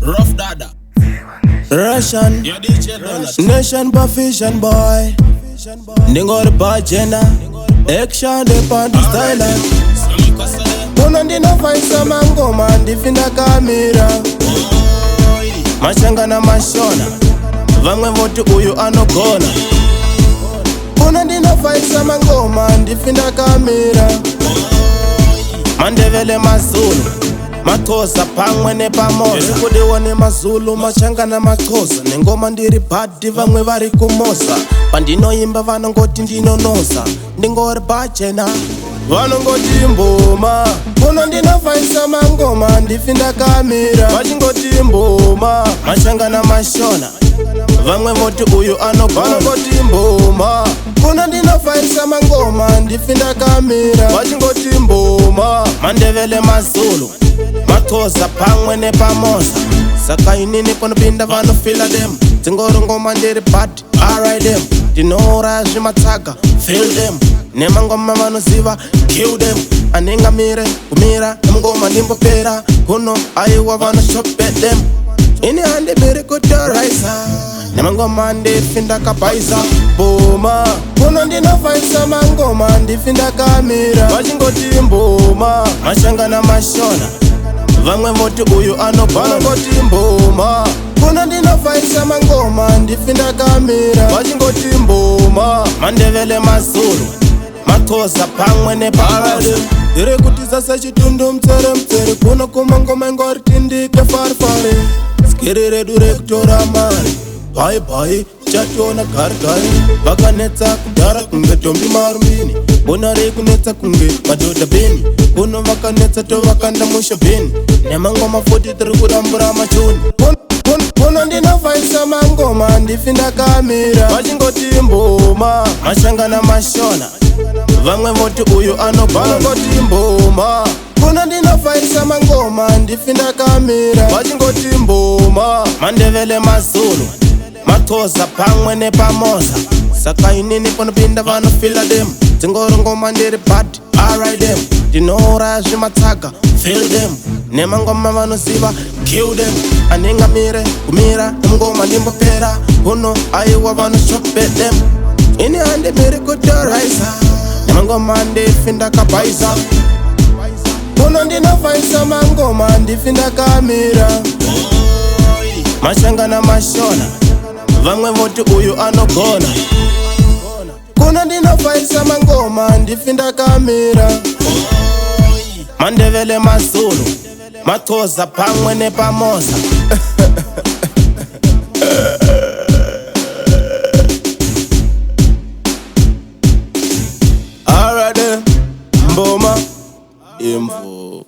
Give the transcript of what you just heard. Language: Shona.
Rough Dada Russian Nation Vision boy Ndingori bajena Action de panty style Kuna ndinofaisa mangoma ndifinda kamera Mashanga na mashona Vamwe voti uyu anogona Kuna ndinofaisa mangoma ndifinda kamera Mandevele mazulu Mathosa pamwe nepamosa Kudiwone mazulu mashanga na mathosa Nengoma ndiri badi vamwe vari kumosa Pandinoimba vanongoti ndinonosa Ndingori bajena vanongoti mboma Kuna ndinofaisa mangoma ndifinda kamera Vachingoti mboma Mashanga na mashona Vamwe voti uyu anogona Vanongoti mboma Kuna ndinofaisa mangoma ndifinda kamera Vachingoti mboma Mandevele mazulu Mathosa pamwe nepamosa Saka inini ponopinda vanofila them Dzingori ngoma ndiri bad, alright them Ndinora zvimatsaga, feel them Nemangoma vanoziva, kill them Aningamire, kumira, nemngoma ndimbopera Kuno aiwa vanoshope them Ini handi miri kutoraisa Nemangoma ndifinda kapaisa Boma Kuno ndinofaisa mangoma ndifinda kamera Vachingoti mboma Mashanga na mashona Vamwe voti uyu anogona Vanongoti mboma Kuna ndinofaisa mangoma ndifinda kamera Vachingoti mboma Mandevele mazulu Mathosa pamwe nepamosa Iri kutiza sechitundu mtsere Kuno kumangoma ingori tindike farfare Skiri redu rekutora mari Bye chationa gari Vakanetsa kudhara kunge tombi marumini Bona rekunetsa kunge madhodha beni Kuno vakanetsa tovakanda musha beni Nemangoma 43 kudambura machoni Kuno ndinofaisa mangoma ndifinda kamera Vachingoti mboma Mashanga na mashona Vamwe voti uyu anogona Vanongoti mboma Kuno ndinofaisa mangoma ndifinda kamera Vachingoti mboma Mandevele mazulu Mathosa pamwe nepamosa Saka inini ponopinda vanofila them Dzingori ngoma ndiri bad, alright them Ndinora zvimatsaga, feel them Nemangoma vanoziva, kill them Aningamire, kumira, nemngoma ndimbopera Kuno aiwa vanoshope them Ini handi miri kutoraisa Nemangoma ndifinda kapaisa Kuno ndinofaisa mangoma ndifinda kamera Mashanga na mashona Vamwe voti uyu anogona Kuna ndinofaisa mangoma ndifinda kamera Mandevele mazulu Mathosa pamwe nepamosa Alright mboma Imvu